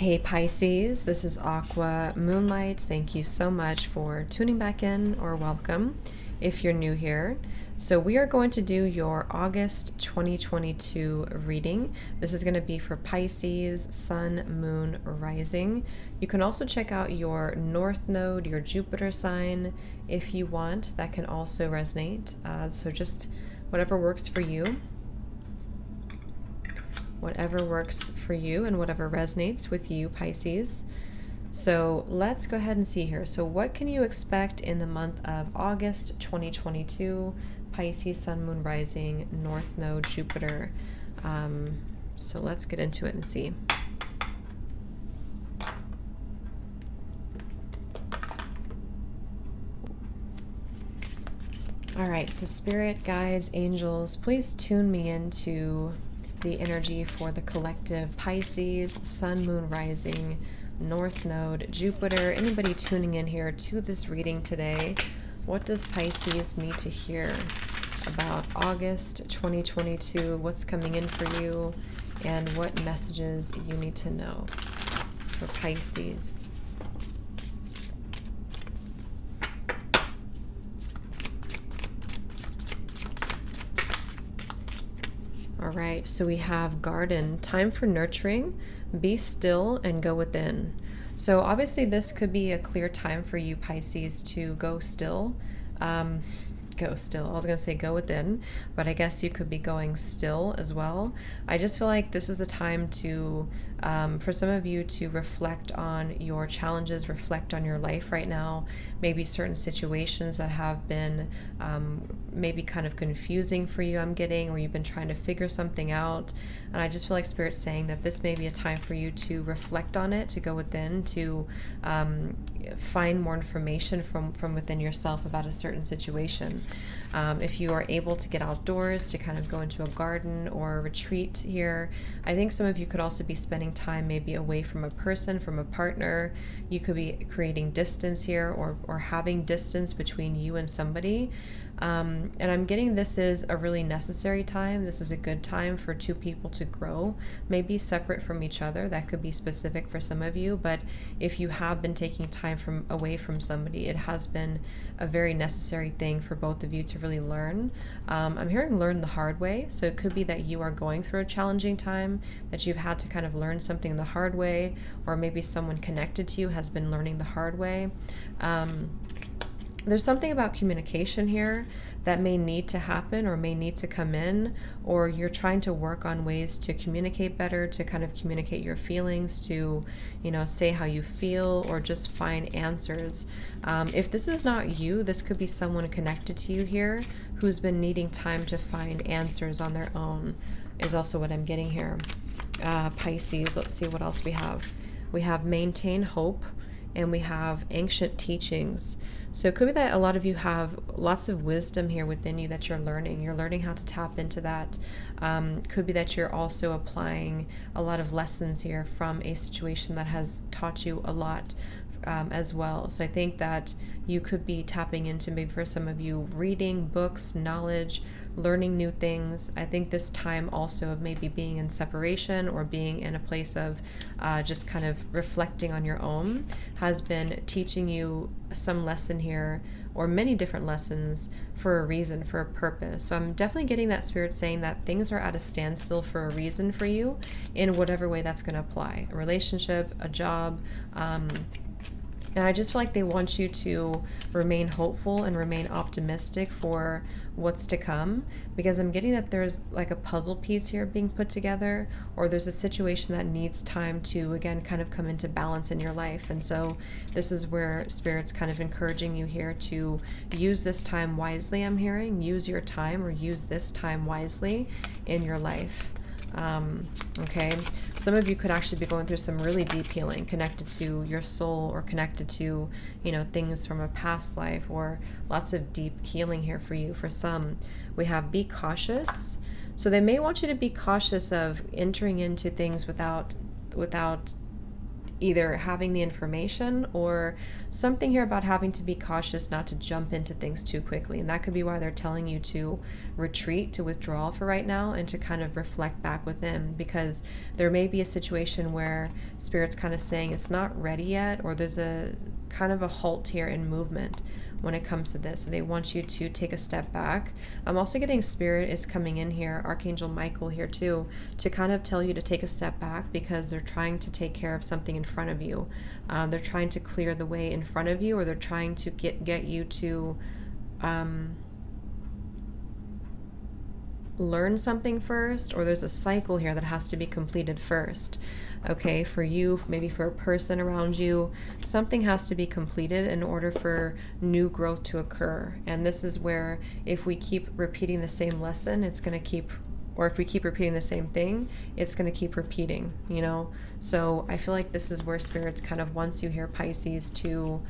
Hey Pisces, this is Aqua Moonlight. Thank you so much for tuning back in, or welcome if you're new here. So we are going to do your August 2022 reading. This is going to be for Pisces, Sun, Moon, Rising. You can also check out your North Node, your Jupiter sign, if you want. That can also resonate. So just whatever works for you. Whatever works for you and whatever resonates with you, Pisces. So let's go ahead and see here. So what can you expect in the month of August 2022? Pisces, Sun, Moon, Rising, North Node, Jupiter. So let's get into it and see. All right, so spirit, guides, angels, please tune me into the energy for the collective Pisces, Sun, Moon, Rising, North Node, Jupiter. Anybody tuning in here to this reading today, what does Pisces need to hear about August 2022? What's coming in for you, and what messages you need to know for Pisces? All right, so we have garden, time for nurturing, be still and go within. So obviously this could be a clear time for you, Pisces, to go still. Go still. I was going to say go within, but I guess you could be going still as well. I just feel like this is a time to, for some of you, to reflect on your challenges, reflect on your life right now, maybe certain situations that have been maybe kind of confusing for you, I'm getting, or you've been trying to figure something out. And I just feel like Spirit's saying that this may be a time for you to reflect on it, to go within, to find more information from within yourself about a certain situation. If you are able to get outdoors, to kind of go into a garden or a retreat here, I think some of you could also be spending time maybe away from a person, from a partner. You could be creating distance here, or having distance between you and somebody. And I'm getting this is a really necessary time. This is a good time for two people to grow, maybe separate from each other. That could be specific for some of you, but if you have been taking time away from somebody, it has been a very necessary thing for both of you to really learn. I'm hearing learn the hard way. So it could be that you are going through a challenging time, that you've had to kind of learn something the hard way, or maybe someone connected to you has been learning the hard way. There's something about communication here that may need to happen or may need to come in, or you're trying to work on ways to communicate better, to kind of communicate your feelings, to, say how you feel, or just find answers. If this is not you, this could be someone connected to you here who's been needing time to find answers on their own, is also what I'm getting here. Pisces, let's see what else we have. We have maintain hope, and we have ancient teachings. So it could be that a lot of you have lots of wisdom here within you that you're learning. You're learning how to tap into that. Could be that you're also applying a lot of lessons here from a situation that has taught you a lot as well. So I think that you could be tapping into, maybe for some of you, reading books, knowledge, learning new things. I think this time also of maybe being in separation or being in a place of just kind of reflecting on your own has been teaching you some lesson here, or many different lessons, for a reason, for a purpose. So I'm definitely getting that Spirit saying that things are at a standstill for a reason for you, in whatever way that's going to apply. A relationship, a job, and I just feel like they want you to remain hopeful and remain optimistic for what's to come, because I'm getting that there's like a puzzle piece here being put together, or there's a situation that needs time to, again, kind of come into balance in your life. And so this is where Spirit's kind of encouraging you here to use this time wisely. I'm hearing use your time, or use this time wisely in your life. Okay, some of you could actually be going through some really deep healing connected to your soul, or connected to, things from a past life, or lots of deep healing here for you. For some, we have be cautious. So they may want you to be cautious of entering into things without either having the information or something here about having to be cautious not to jump into things too quickly. And that could be why they're telling you to retreat, to withdraw for right now, and to kind of reflect back within, because there may be a situation where Spirit's kind of saying it's not ready yet, or there's a kind of a halt here in movement when it comes to this. So they want you to take a step back. I'm also getting Spirit is coming in here, Archangel Michael here too, to kind of tell you to take a step back, because they're trying to take care of something in front of you. They're trying to clear the way in front of you, or they're trying to get you to learn something first, or there's a cycle here that has to be completed first. Okay, for you, maybe for a person around you, something has to be completed in order for new growth to occur. And this is where, if we keep repeating the same lesson, it's going to keep, or if we keep repeating the same thing, it's going to keep repeating, you know? So I feel like this is where Spirit kind of wants you here, Pisces, to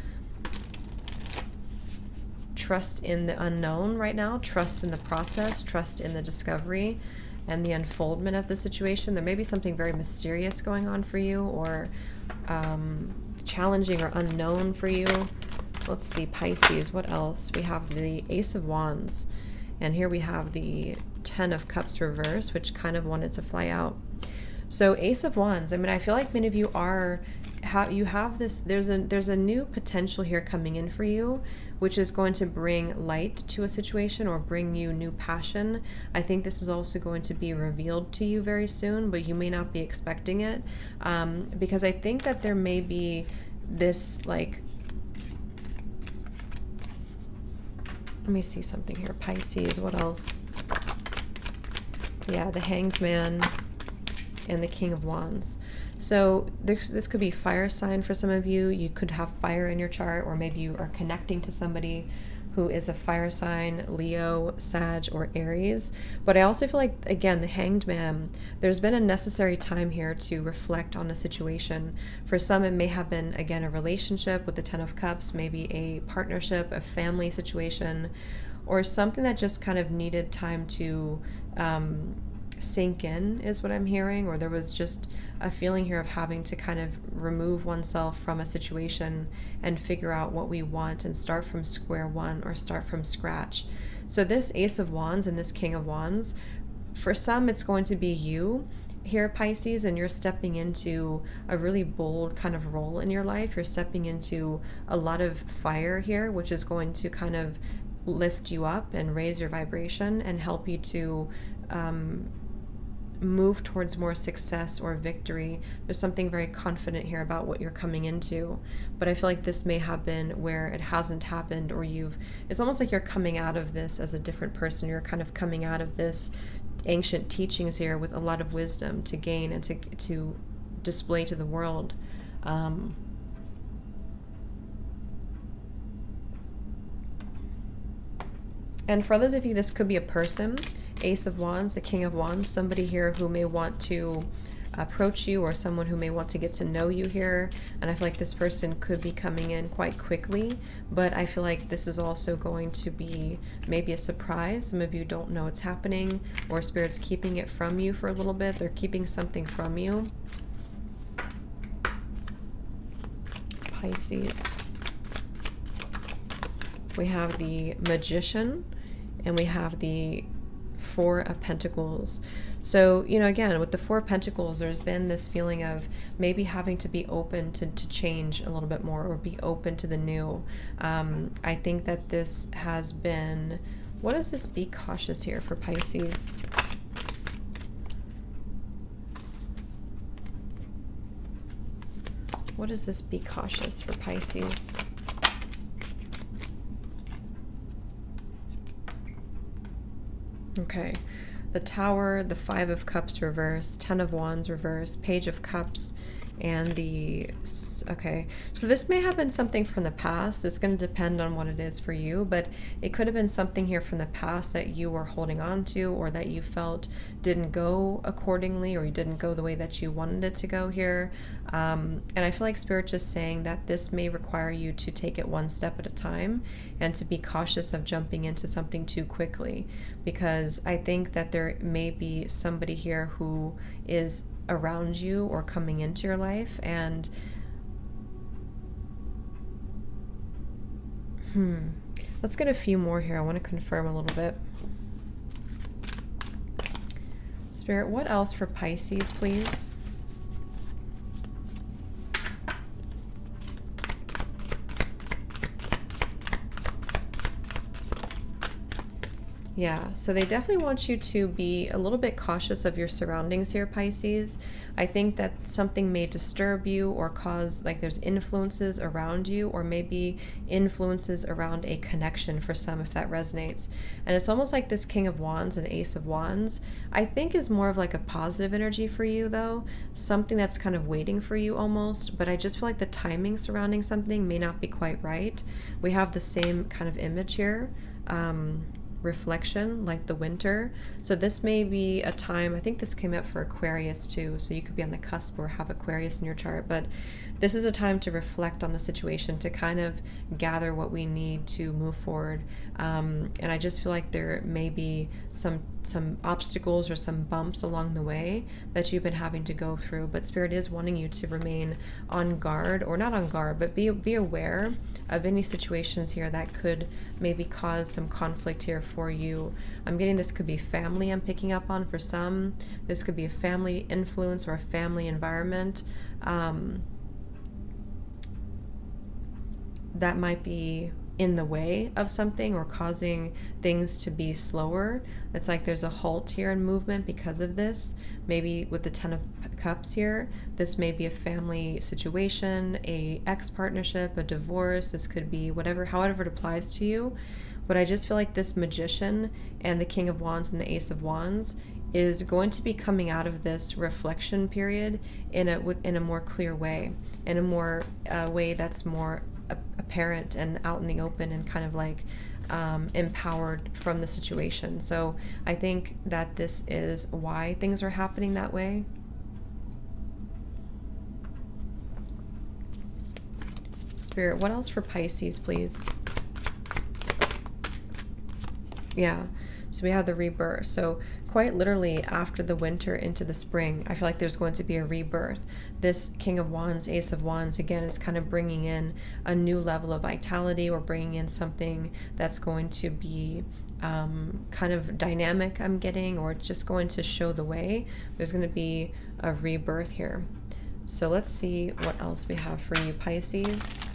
trust in the unknown right now, trust in the process, trust in the discovery and the unfoldment of the situation. There may be something very mysterious going on for you, or challenging or unknown for you. Let's see, Pisces, what else? We have the Ace of Wands, and here we have the Ten of Cups reverse, which kind of wanted to fly out. So Ace of Wands, I mean, I feel like many of you you have this, there's a new potential here coming in for you, which is going to bring light to a situation or bring you new passion. I think this is also going to be revealed to you very soon, but you may not be expecting it, because I think that there may be this, like, let me see something here, Pisces, what else? Yeah, the Hanged Man and the King of Wands. So this could be fire sign for some of you. You could have fire in your chart, or maybe you are connecting to somebody who is a fire sign, Leo, Sag, or Aries. But I also feel like, again, the Hanged Man, there's been a necessary time here to reflect on a situation. For some, it may have been, again, a relationship with the Ten of Cups, maybe a partnership, a family situation, or something that just kind of needed time to sink in, is what I'm hearing. Or there was just a feeling here of having to kind of remove oneself from a situation and figure out what we want and start from square one, or start from scratch. So this Ace of Wands and this King of Wands, for some it's going to be you here, Pisces, and you're stepping into a really bold kind of role in your life. You're stepping into a lot of fire here, which is going to kind of lift you up and raise your vibration and help you to move towards more success or victory. There's something very confident here about what you're coming into, but I feel like this may have been where it hasn't happened, or it's almost like you're coming out of this as a different person. You're kind of coming out of this ancient teachings here with a lot of wisdom to gain and to display to the world. And for others of you, this could be a person. Ace of Wands, the King of Wands, somebody here who may want to approach you, or someone who may want to get to know you here. And I feel like this person could be coming in quite quickly, but I feel like this is also going to be maybe a surprise. Some of you don't know it's happening, or Spirit's keeping it from you for a little bit. They're keeping something from you. Pisces. We have the Magician, and we have the Four of Pentacles. So, you know, again, with the Four of Pentacles, there's been this feeling of maybe having to be open to change a little bit more, or be open to the new. I think that this has been, what is this be cautious here for Pisces? What is this be cautious for Pisces? Okay, the Tower, the Five of Cups reverse, Ten of Wands reverse, Page of Cups, and the, okay, so this may have been something from the past. It's going to depend on what it is for you, but it could have been something here from the past that you were holding on to, or that you felt didn't go accordingly, or you didn't go the way that you wanted it to go here. And I feel like Spirit just saying that this may require you to take it one step at a time, and to be cautious of jumping into something too quickly, because I think that there may be somebody here who is around you or coming into your life, and Let's get a few more here. I want to confirm a little bit. Spirit, what else for Pisces, please? Yeah, so they definitely want you to be a little bit cautious of your surroundings here, Pisces. I think that something may disturb you or cause, like, there's influences around you, or maybe influences around a connection for some, if that resonates. And it's almost like this King of Wands and Ace of Wands, I think, is more of like a positive energy for you, though. Something that's kind of waiting for you almost, but I just feel like the timing surrounding something may not be quite right. We have the same kind of image here. Reflection, like the winter. So this may be a time, I think this came up for Aquarius too, so you could be on the cusp or have Aquarius in your chart, but this is a time to reflect on the situation, to kind of gather what we need to move forward. And I just feel like there may be some obstacles or some bumps along the way that you've been having to go through, but Spirit is wanting you to remain on guard, or not on guard, but be aware of any situations here that could maybe cause some conflict here for you. I'm getting this could be family I'm picking up on for some. This could be a family influence or a family environment. That might be in the way of something or causing things to be slower. It's like there's a halt here in movement because of this. Maybe with the Ten of Cups here, this may be a family situation, a ex-partnership, a divorce. This could be whatever, however it applies to you. But I just feel like this Magician and the King of Wands and the Ace of Wands is going to be coming out of this reflection period in a more clear way, in a more way that's more apparent and out in the open, and kind of like empowered from the situation. So I think that this is why things are happening that way. Spirit, what else for Pisces, please? Yeah, so we have the rebirth. So quite literally, after the winter into the spring, I feel like there's going to be a rebirth. This King of Wands, Ace of Wands, again, is kind of bringing in a new level of vitality, or bringing in something that's going to be kind of dynamic, I'm getting, or it's just going to show the way. There's going to be a rebirth here. So let's see what else we have for you, Pisces.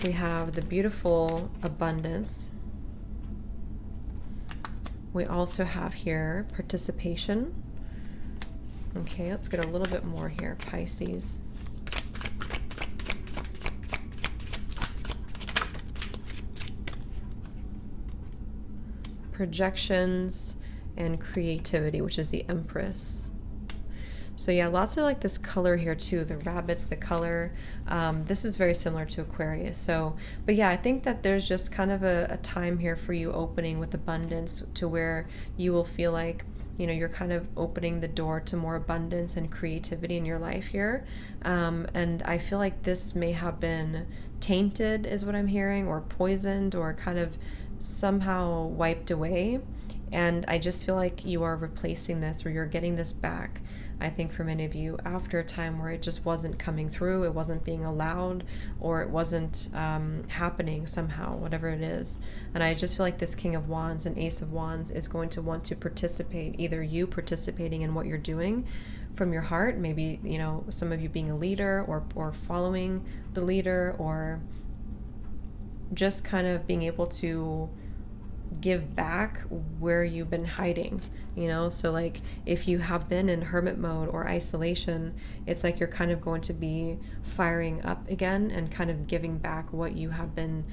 We have the beautiful abundance. We also have here participation. Okay, let's get a little bit more here, Pisces. Projections and creativity, which is the Empress. So yeah, lots of like this color here too, the rabbits, the color. This is very similar to Aquarius. So, but yeah, I think that there's just kind of a time here for you opening with abundance, to where you will feel like, you know, you're kind of opening the door to more abundance and creativity in your life here. And I feel like this may have been tainted, is what I'm hearing, or poisoned, or kind of somehow wiped away. And I just feel like you are replacing this, or you're getting this back. I think for many of you, after a time where it just wasn't coming through, it wasn't being allowed, or it wasn't happening somehow, whatever it is. And I just feel like this King of Wands and Ace of Wands is going to want to participate, either you participating in what you're doing from your heart, maybe, you know, some of you being a leader, or following the leader, or just kind of being able to give back where you've been hiding, you know. So like if you have been in hermit mode or isolation, it's like you're kind of going to be firing up again and kind of giving back what you have been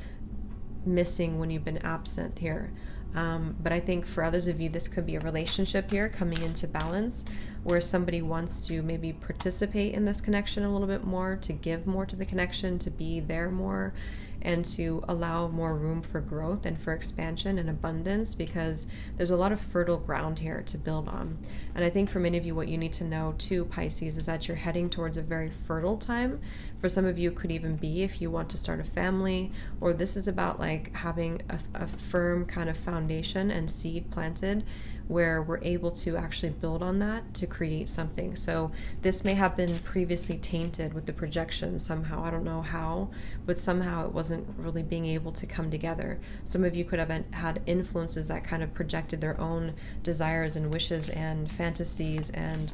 missing when you've been absent here. But I think for others of you, this could be a relationship here coming into balance, where somebody wants to maybe participate in this connection a little bit more, to give more to the connection, to be there more, and to allow more room for growth and for expansion and abundance, because there's a lot of fertile ground here to build on. And I think for many of you, what you need to know too, Pisces, is that you're heading towards a very fertile time. For some of you, it could even be if you want to start a family, or this is about like having a firm kind of foundation and seed planted where we're able to actually build on that to create something. So this may have been previously tainted with the projection somehow. I don't know how, but somehow it wasn't really being able to come together. Some of you could have had influences that kind of projected their own desires and wishes and fantasies and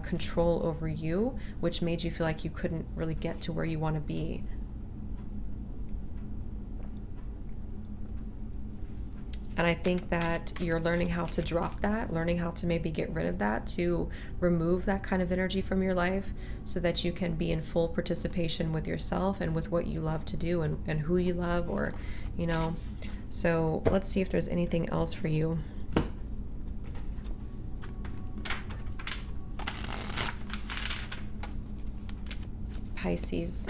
control over you, which made you feel like you couldn't really get to where you want to be. And I think that you're learning how to drop that, learning how to maybe get rid of that, to remove that kind of energy from your life so that you can be in full participation with yourself and with what you love to do and who you love, or, you know. So let's see if there's anything else for you. Pisces.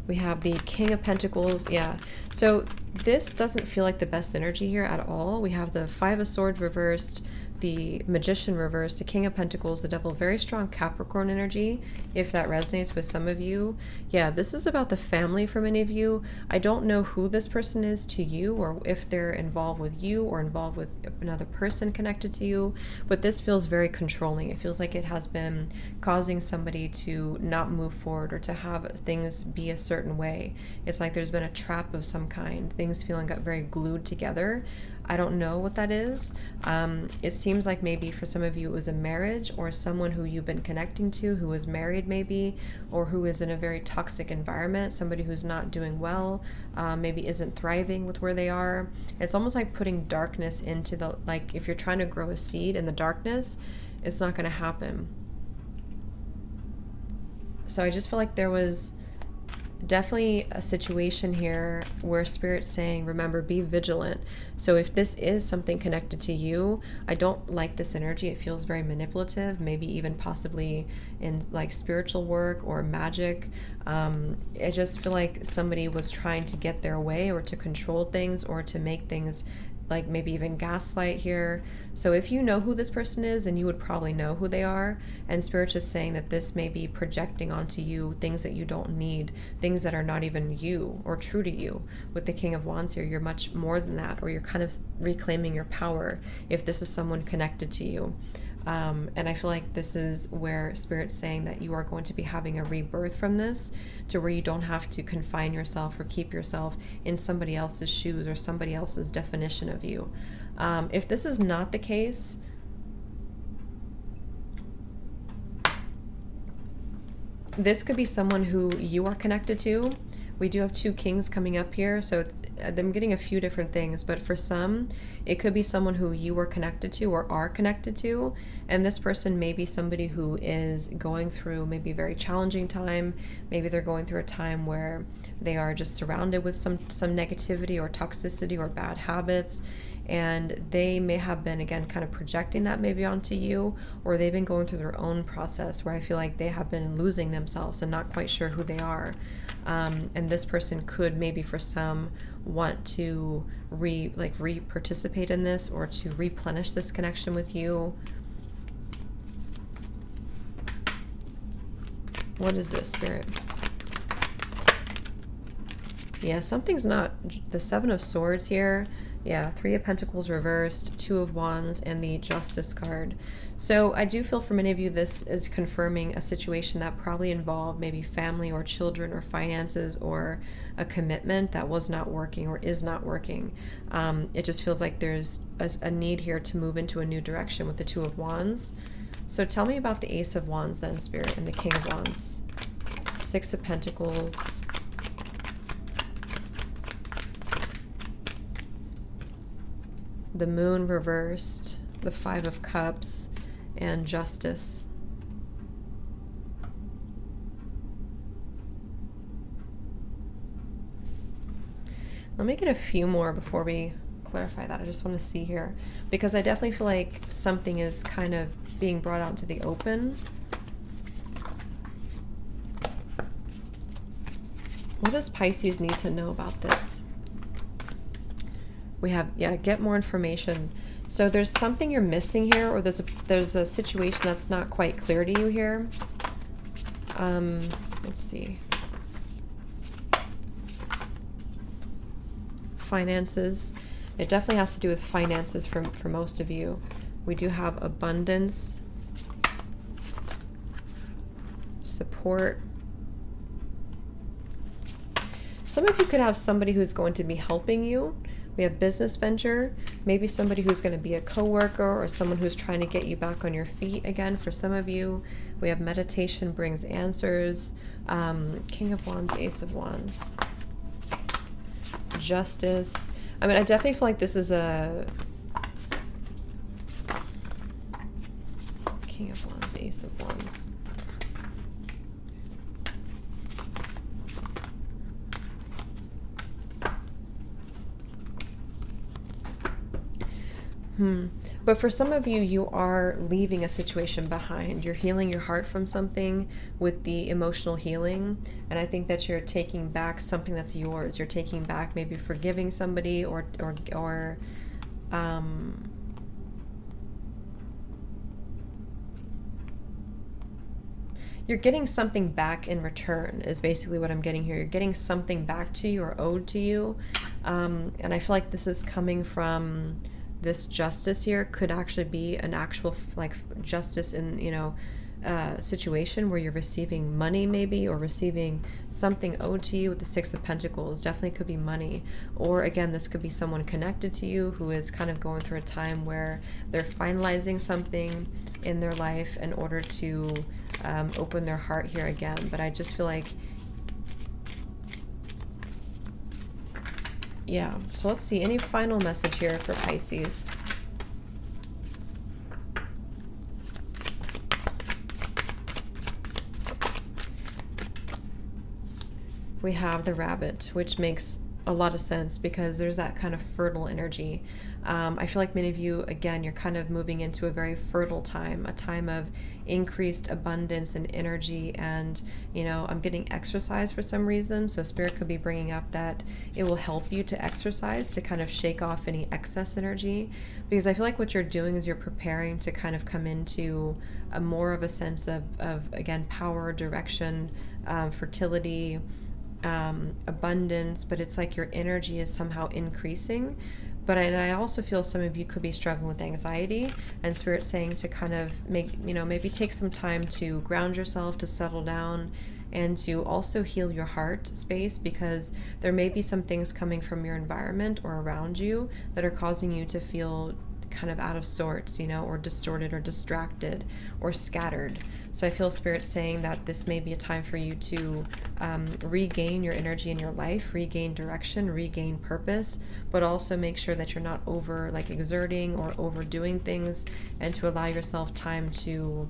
We have the King of Pentacles. Yeah. So this doesn't feel like the best energy here at all. We have the Five of Swords reversed, the Magician reversed, the King of Pentacles, the Devil. Very strong Capricorn energy, if that resonates with some of you. Yeah, this is about the family for many of you. I don't know who this person is to you, or if they're involved with you or involved with another person connected to you, but this feels very controlling. It feels like it has been causing somebody to not move forward or to have things be a certain way. It's like there's been a trap of some kind, things feeling got very glued together. I don't know what that is. It seems like maybe for some of you it was a marriage, or someone who you've been connecting to who is married maybe, or who is in a very toxic environment, somebody who's not doing well, maybe isn't thriving with where they are. It's almost like putting darkness into the, like if you're trying to grow a seed in the darkness, it's not going to happen. So I just feel like there was definitely a situation here where Spirit's saying, remember, be vigilant. So if this is something connected to you, I don't like this energy. It feels very manipulative, maybe even possibly in like spiritual work or magic. I just feel like somebody was trying to get their way, or to control things, or to make things like maybe even gaslight here. So if you know who this person is, and you would probably know who they are, and Spirit's just saying that this may be projecting onto you things that you don't need, things that are not even you or true to you. With the King of Wands here, you're much more than that, or you're kind of reclaiming your power if this is someone connected to you. And I feel like this is where Spirit's saying that you are going to be having a rebirth from this, to where you don't have to confine yourself or keep yourself in somebody else's shoes or somebody else's definition of you. If this is not the case, this could be someone who you are connected to. We do have two kings coming up here, so I'm getting a few different things, but for some, it could be someone who you were connected to or are connected to, and this person may be somebody who is going through maybe a very challenging time. Maybe they're going through a time where they are just surrounded with some negativity or toxicity or bad habits, and they may have been, again, kind of projecting that maybe onto you, or they've been going through their own process where I feel like they have been losing themselves and not quite sure who they are. And this person could maybe for some want to re-participate in this, or to replenish this connection with you. What is this, Spirit? Yeah, something's not, the Seven of Swords here. Yeah, Three of Pentacles reversed, Two of Wands, and the Justice card. So I do feel for many of you this is confirming a situation that probably involved maybe family or children or finances, or a commitment that was not working or is not working. It just feels like there's a need here to move into a new direction with the Two of Wands. So tell me about the Ace of Wands then, Spirit, and the King of Wands. Six of Pentacles. The Moon reversed, the Five of Cups, and Justice. Let me get a few more before we clarify that. I just want to see here, because I definitely feel like something is kind of being brought out into the open. What does Pisces need to know about this? We have, yeah, get more information. So there's something you're missing here, or there's a situation that's not quite clear to you here. Let's see. Finances. It definitely has to do with finances for most of you. We do have abundance, support. Some of you could have somebody who's going to be helping you. We have business venture, maybe somebody who's going to be a coworker or someone who's trying to get you back on your feet again. For some of you, we have meditation brings answers, King of Wands, Ace of Wands, justice. I mean, I definitely feel like this is a King of Wands, Ace of Wands. But for some of you, you are leaving a situation behind. You're healing your heart from something with the emotional healing. And I think that you're taking back something that's yours. You're taking back maybe forgiving somebody or you're getting something back in return is basically what I'm getting here. You're getting something back to you or owed to you. And I feel like this is coming from this justice here. Could actually be an actual like justice in, you know, situation where you're receiving money maybe, or receiving something owed to you with the Six of Pentacles. Definitely could be money. Or again, this could be someone connected to you who is kind of going through a time where they're finalizing something in their life in order to open their heart here again. But I just feel like, yeah, so let's see, any final message here for Pisces? We have the Rabbit, which makes a lot of sense because there's that kind of fertile energy. I feel like many of you, again, you're kind of moving into a very fertile time, a time of increased abundance and energy. And, you know, I'm getting exercise for some reason. So Spirit could be bringing up that it will help you to exercise to kind of shake off any excess energy. Because I feel like what you're doing is you're preparing to kind of come into a more of a sense of again, power, direction, fertility, abundance, but it's like your energy is somehow increasing. But I also feel some of you could be struggling with anxiety, and Spirit saying to kind of make, you know, maybe take some time to ground yourself, to settle down, and to also heal your heart space, because there may be some things coming from your environment or around you that are causing you to feel kind of out of sorts, you know, or distorted or distracted or scattered. So I feel Spirit saying that this may be a time for you to regain your energy in your life, regain direction, regain purpose, but also make sure that you're not over like exerting or overdoing things, and to allow yourself time to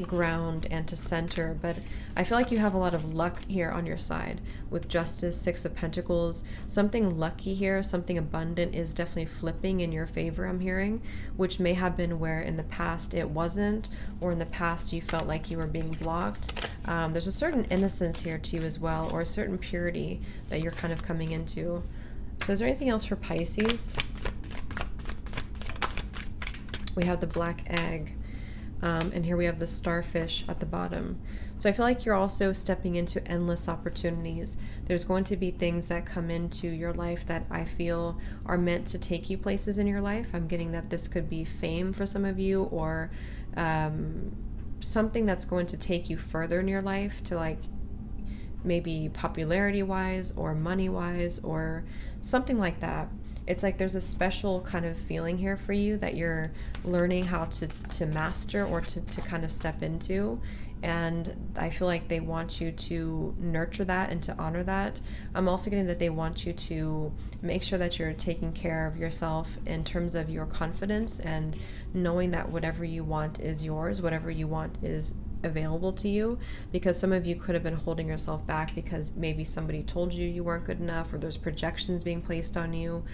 ground and to center. But I feel like you have a lot of luck here on your side with Justice, Six of Pentacles. Something lucky here, something abundant is definitely flipping in your favor, I'm hearing, which may have been where in the past it wasn't, or in the past you felt like you were being blocked. There's a certain innocence here to you as well, or a certain purity that you're kind of coming into. So is there anything else for Pisces? We have the black egg. And here we have the starfish at the bottom. So I feel like you're also stepping into endless opportunities. There's going to be things that come into your life that I feel are meant to take you places in your life. I'm getting that this could be fame for some of you, or something that's going to take you further in your life, to like maybe popularity wise or money wise or something like that. It's like there's a special kind of feeling here for you that you're learning how to master, or to kind of step into. And I feel like they want you to nurture that and to honor that. I'm also getting that they want you to make sure that you're taking care of yourself in terms of your confidence, and knowing that whatever you want is yours, whatever you want is available to you, because some of you could have been holding yourself back because maybe somebody told you you weren't good enough, or there's projections being placed on you,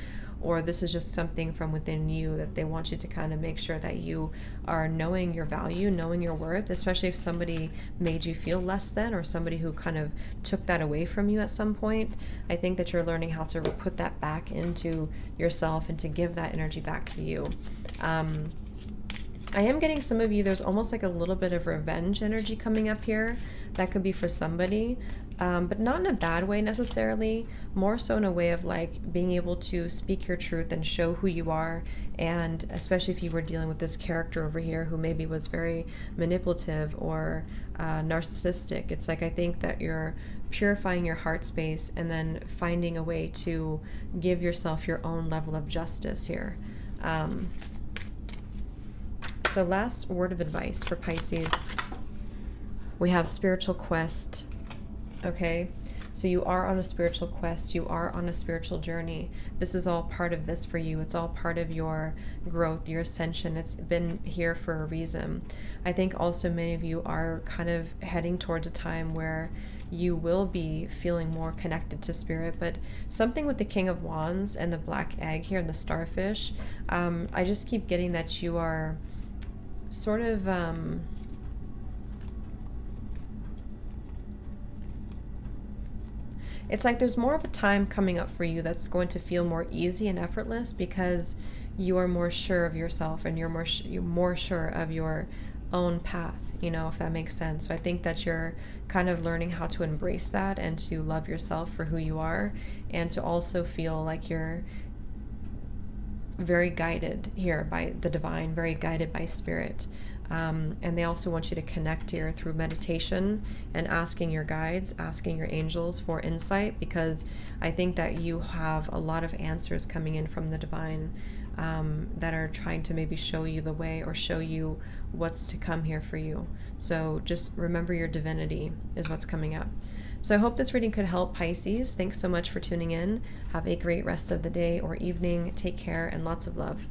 or this is just something from within you that they want you to kind of make sure that you are knowing your value, knowing your worth, especially if somebody made you feel less than, or somebody who kind of took that away from you at some point. I think that you're learning how to put that back into yourself and to give that energy back to you. I am getting some of you, there's almost like a little bit of revenge energy coming up here. That could be for somebody. but not in a bad way necessarily, more so in a way of like being able to speak your truth and show who you are. And especially if you were dealing with this character over here who maybe was very manipulative or narcissistic, it's like I think that you're purifying your heart space and then finding a way to give yourself your own level of justice here. So last word of advice for Pisces, we have spiritual quest. Okay, so you are on a spiritual quest, you are on a spiritual journey. This is all part of this for you. It's all part of your growth, your ascension. It's been here for a reason. I think also many of you are kind of heading towards a time where you will be feeling more connected to spirit, but something with the King of Wands and the black egg here and the starfish, I just keep getting that you are sort of it's like there's more of a time coming up for you that's going to feel more easy and effortless because you are more sure of yourself and you're more sure of your own path, if that makes sense. So I think that you're kind of learning how to embrace that and to love yourself for who you are, and to also feel like you're very guided here by the divine, very guided by spirit. And they also want you to connect here through meditation and asking your guides, asking your angels for insight, because I think that you have a lot of answers coming in from the divine that are trying to maybe show you the way or show you what's to come here for you. So just remember your divinity is what's coming up. So I hope this reading could help, Pisces. Thanks so much for tuning in. Have a great rest of the day or evening. Take care and lots of love.